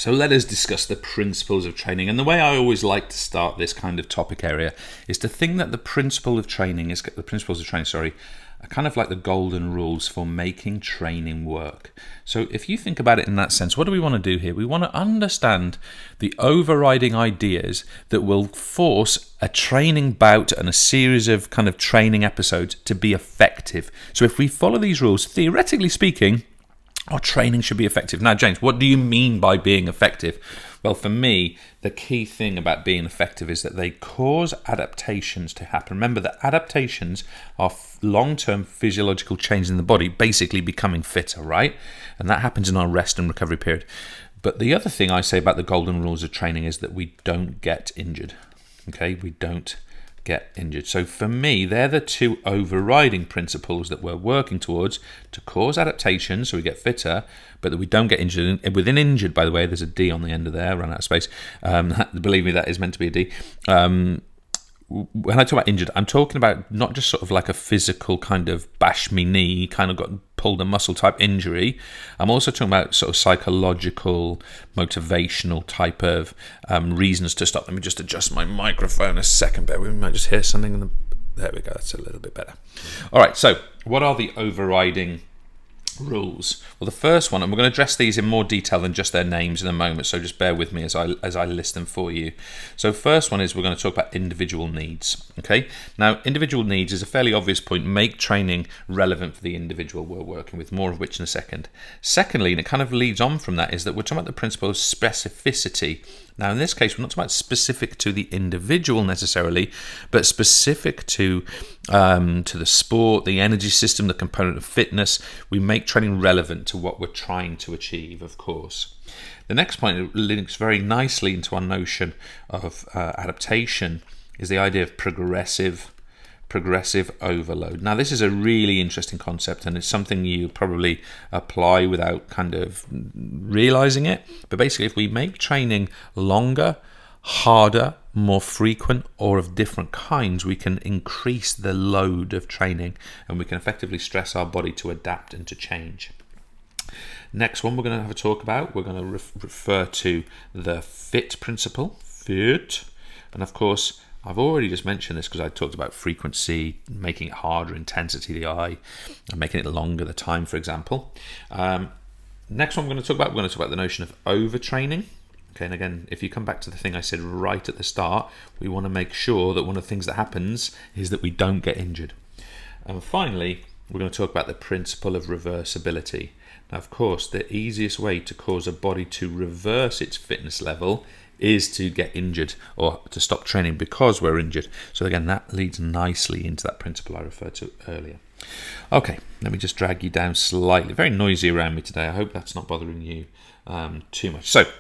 So let us discuss the principles of training. And the way I always like to start this kind of topic area is to think that the principles of training, are kind of like the golden rules for making training work. So if you think about it in that sense, what do we want to do here? We want to understand the overriding ideas that will force a training bout and a series of kind of training episodes to be effective. So if we follow these rules, theoretically speaking, our training should be effective. Now, James, what do you mean by being effective? Well, for me, the key thing about being effective is that they cause adaptations to happen. Remember that adaptations are long-term physiological change in the body, basically becoming fitter, right? And that happens in our rest and recovery period. But the other thing I say about the golden rules of training is that we don't get injured. Okay, we don't get injured. So for me, they're the two overriding principles that we're working towards to cause adaptation so we get fitter, but that we don't get injured. And within injured, by the way, there's a D on the end of there, run out of space. Believe me, that is meant to be a D. When I talk about injured, I'm talking about not just sort of like a physical kind of bash me knee, kind of got pulled a muscle type injury. I'm also talking about sort of psychological, motivational type of reasons to stop. Let me just adjust my microphone a second. We might just hear something. There we go. That's a little bit better. All right. So what are the overriding rules? Well, the first one, and we're going to address these in more detail than just their names in a moment, so just bear with me as I list them for you. So first one is we're going to talk about individual needs. Okay, now individual needs is a fairly obvious point. Make training relevant for the individual we're working with, more of which in a second. Secondly, and it kind of leads on from that, is that we're talking about the principle of specificity. Now, in this case, we're not talking about specific to the individual necessarily, but specific to the sport, the energy system, the component of fitness. We make training relevant to what we're trying to achieve, of course. The next point links very nicely into our notion of adaptation is the idea of progressive overload. Now, this is a really interesting concept, and it's something you probably apply without kind of realizing it. But basically, if we make training longer, harder, more frequent, or of different kinds, we can increase the load of training, and we can effectively stress our body to adapt and to change. Next one we're going to have a talk about, we're going to refer to the FIT principle, FIT, and of course, I've already just mentioned this because I talked about frequency, making it harder, intensity, the I, and making it longer, the time, for example. Next one we're going to talk about the notion of overtraining. Okay, and again, if you come back to the thing I said right at the start, we want to make sure that one of the things that happens is that we don't get injured. And finally, we're going to talk about the principle of reversibility. Now, of course, the easiest way to cause a body to reverse its fitness level is to get injured or to stop training because we're injured. So again, that leads nicely into that principle I referred to earlier. Okay, let me just drag you down slightly. Very noisy around me today. I hope that's not bothering you too much. So,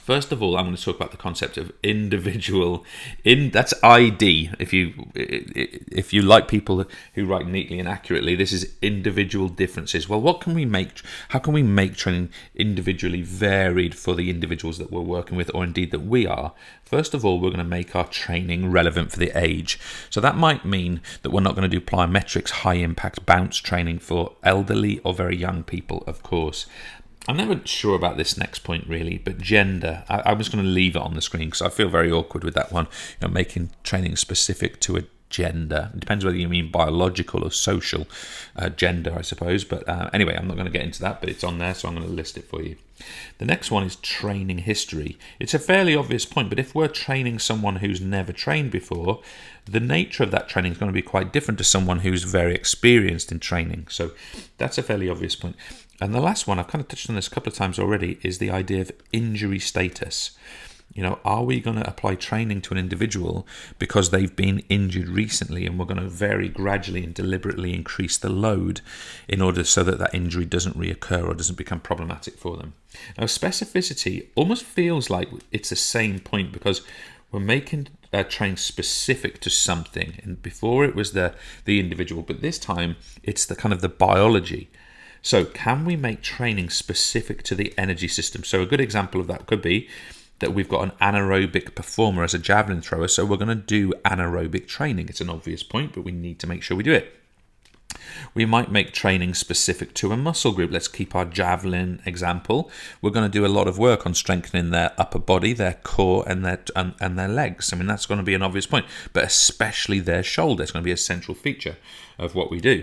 first of all, I'm going to talk about the concept of individual. That's ID. If you like people who write neatly and accurately, this is individual differences. Well, how can we make training individually varied for the individuals that we're working with, or indeed that we are? First of all, we're going to make our training relevant for the age. So that might mean that we're not going to do plyometrics, high impact bounce training for elderly or very young people, of course. I'm never sure about this next point really, but gender, I was going to leave it on the screen because I feel very awkward with that one. Making training specific to a gender. It depends whether you mean biological or social gender, I suppose. But anyway, I'm not going to get into that, but it's on there, so I'm going to list it for you. The next one is training history. It's a fairly obvious point, but if we're training someone who's never trained before, the nature of that training is going to be quite different to someone who's very experienced in training. So that's a fairly obvious point. And the last one, I've kind of touched on this a couple of times already, is the idea of injury status. Are we going to apply training to an individual because they've been injured recently, and we're going to very gradually and deliberately increase the load in order so that that injury doesn't reoccur or doesn't become problematic for them? Now, specificity almost feels like it's the same point because we're making training specific to something. And before it was the individual, but this time it's the kind of the biology. So can we make training specific to the energy system? So a good example of that could be that we've got an anaerobic performer as a javelin thrower, so we're going to do anaerobic training. It's an obvious point, but we need to make sure we do it. We might make training specific to a muscle group. Let's keep our javelin example. We're going to do a lot of work on strengthening their upper body, their core, and their legs. I mean, that's going to be an obvious point, but especially their shoulder. It's going to be a central feature of what we do.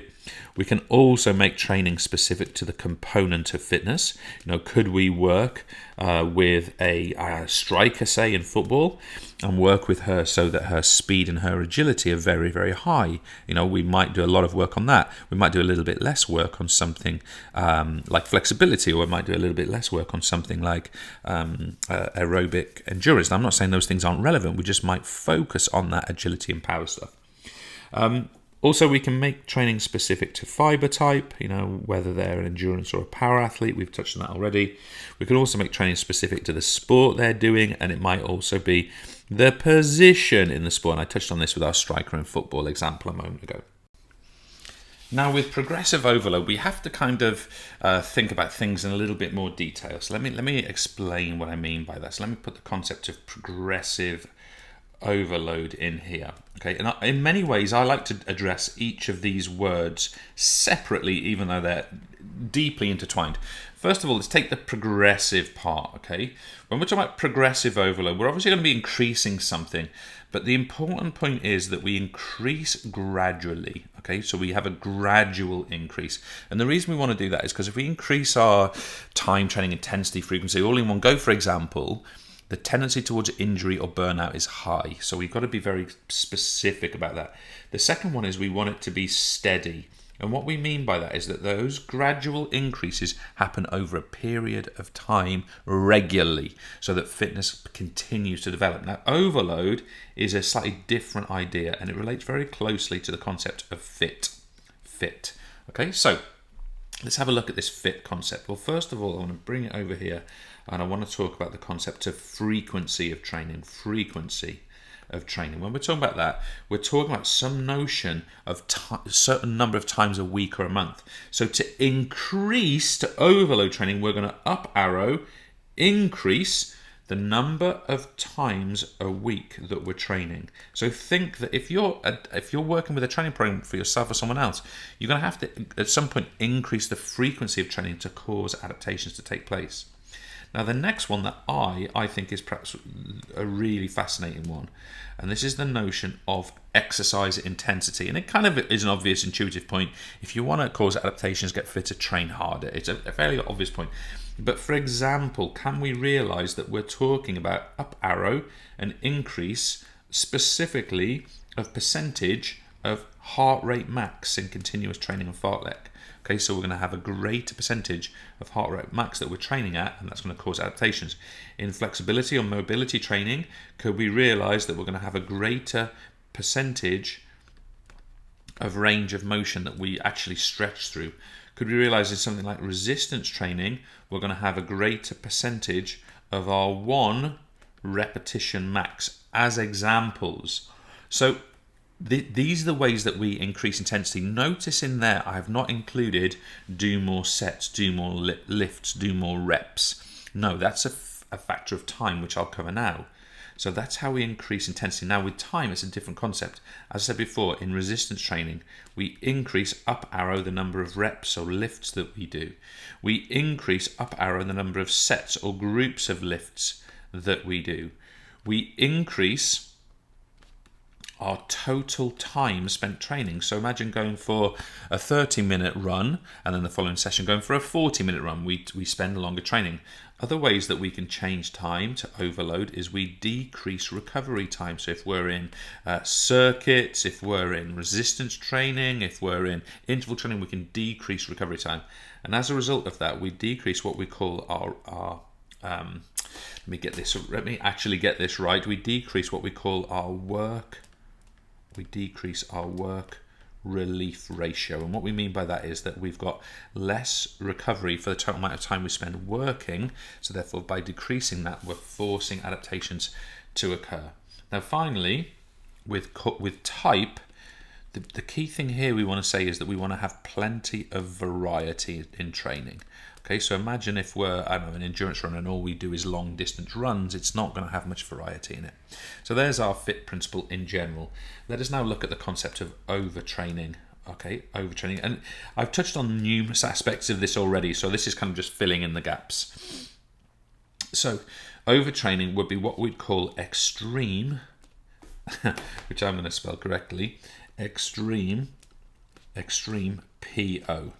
We can also make training specific to the component of fitness. Could we work with a striker, say, in football, and work with her so that her speed and her agility are very, very high? We might do a lot of work on that. We might do a little bit less work on something like flexibility, or we might do a little bit less work on something like aerobic endurance. Now, I'm not saying those things aren't relevant. We just might focus on that agility and power stuff. Also, we can make training specific to fiber type, whether they're an endurance or a power athlete. We've touched on that already. We can also make training specific to the sport they're doing, and it might also be the position in the sport. And I touched on this with our striker in football example a moment ago. Now, with progressive overload, we have to kind of think about things in a little bit more detail. So let me explain what I mean by that. So let me put the concept of progressive overload in here. Okay, and in many ways I like to address each of these words separately, even though they're deeply intertwined. First of all, let's take the progressive part. Okay, when we're talking about progressive overload, we're obviously going to be increasing something, but the important point is that we increase gradually. Okay, so we have a gradual increase, and the reason we want to do that is because if we increase our time, training, intensity, frequency all in one go, for example, the tendency towards injury or burnout is high. So we've got to be very specific about that. The second one is we want it to be steady. And what we mean by that is that those gradual increases happen over a period of time regularly, so that fitness continues to develop. Now, overload is a slightly different idea, and it relates very closely to the concept of fit. Okay, so let's have a look at this fit concept. Well, first of all, I want to bring it over here, and I want to talk about the concept of frequency of training. When we're talking about that, we're talking about some notion of a certain number of times a week or a month. So to increase, to overload training, we're going to up arrow, increase the number of times a week that we're training. So think that if you're working with a training program for yourself or someone else, you're going to have to at some point increase the frequency of training to cause adaptations to take place. Now, the next one that I think is perhaps a really fascinating one, and this is the notion of exercise intensity. And it kind of is an obvious intuitive point. If you want to cause adaptations, get fitter, train harder. It's a fairly obvious point. But for example, can we realize that we're talking about up arrow, an increase specifically of percentage of heart rate max in continuous training of fartlek? Okay, so we're going to have a greater percentage of heart rate max that we're training at, and that's going to cause adaptations. In flexibility or mobility training, could we realize that we're going to have a greater percentage of range of motion that we actually stretch through? Could we realize in something like resistance training, we're going to have a greater percentage of our 1 repetition max as examples? So these are the ways that we increase intensity. Notice in there, I have not included do more sets, do more lifts, do more reps. No, that's a factor of time, which I'll cover now. So that's how we increase intensity. Now with time, it's a different concept. As I said before, in resistance training, we increase up arrow the number of reps or lifts that we do. We increase up arrow the number of sets or groups of lifts that we do. We increase our total time spent training. So imagine going for a 30-minute run and then the following session going for a 40-minute run. We spend longer training. Other ways that we can change time to overload is we decrease recovery time. So if we're in circuits, if we're in resistance training, if we're in interval training, we can decrease recovery time. And as a result of that, we decrease what we call our let me actually get this right. We decrease what we call our work relief ratio. And what we mean by that is that we've got less recovery for the total amount of time we spend working. So therefore, by decreasing that, we're forcing adaptations to occur. Now, finally, with type, the key thing here we want to say is that we want to have plenty of variety in training. Okay, so imagine if we're, an endurance runner and all we do is long distance runs, it's not going to have much variety in it. So there's our fit principle in general. Let us now look at the concept of overtraining. Okay, overtraining. And I've touched on numerous aspects of this already, so this is kind of just filling in the gaps. So overtraining would be what we'd call extreme, which I'm going to spell correctly, extreme PO.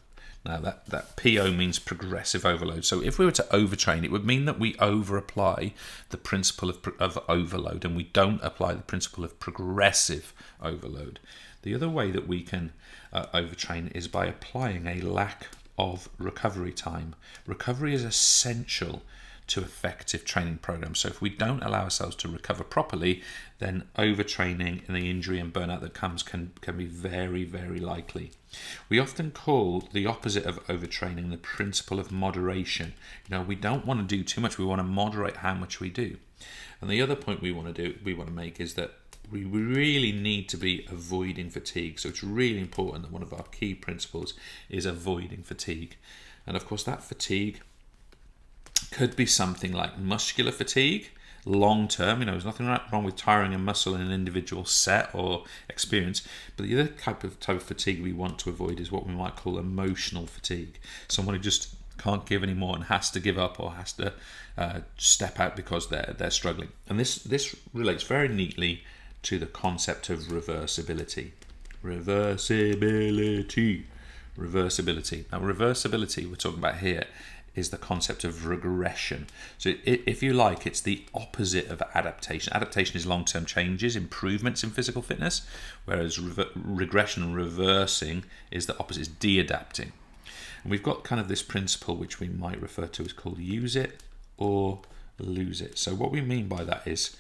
Now that PO means progressive overload. So if we were to overtrain, it would mean that we over-apply the principle of overload and we don't apply the principle of progressive overload. The other way that we can overtrain is by applying a lack of recovery time. Recovery is essential to effective training programs. So if we don't allow ourselves to recover properly, then overtraining and the injury and burnout that comes can be very, very likely. We often call the opposite of overtraining the principle of moderation. We don't want to do too much. We want to moderate how much we do. And the other point we want to make is that we really need to be avoiding fatigue. So it's really important that one of our key principles is avoiding fatigue. And of course, that fatigue could be something like muscular fatigue, long term. There's nothing wrong with tiring a muscle in an individual set or experience. But the other type of fatigue we want to avoid is what we might call emotional fatigue. Someone who just can't give anymore and has to give up or has to step out because they're struggling. And this relates very neatly to the concept of reversibility. Reversibility. Now, reversibility we're talking about here is the concept of regression. So if you like, it's the opposite of adaptation. Adaptation is long-term changes, improvements in physical fitness, whereas regression, reversing, is the opposite, is de-adapting. And we've got kind of this principle which we might refer to as called use it or lose it. So what we mean by that is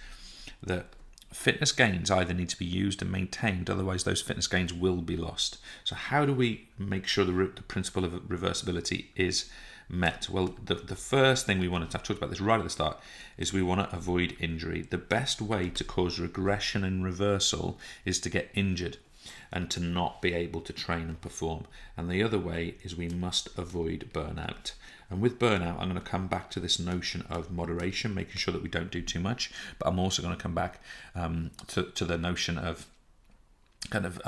that fitness gains either need to be used and maintained, otherwise those fitness gains will be lost. So how do we make sure the principle of reversibility is met? Well, the first thing we want to, I've talked about this right at the start, is we want to avoid injury. The best way to cause regression and reversal is to get injured and to not be able to train and perform. And the other way is we must avoid burnout. And with burnout, I'm going to come back to this notion of moderation, making sure that we don't do too much. But I'm also going to come back to the notion of kind of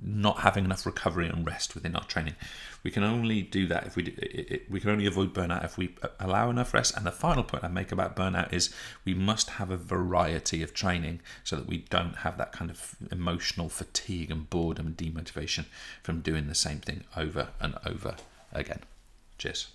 not having enough recovery and rest within our training. We can only do that if we can only avoid burnout if we allow enough rest. And the final point I make about burnout is we must have a variety of training so that we don't have that kind of emotional fatigue and boredom and demotivation from doing the same thing over and over again. Cheers.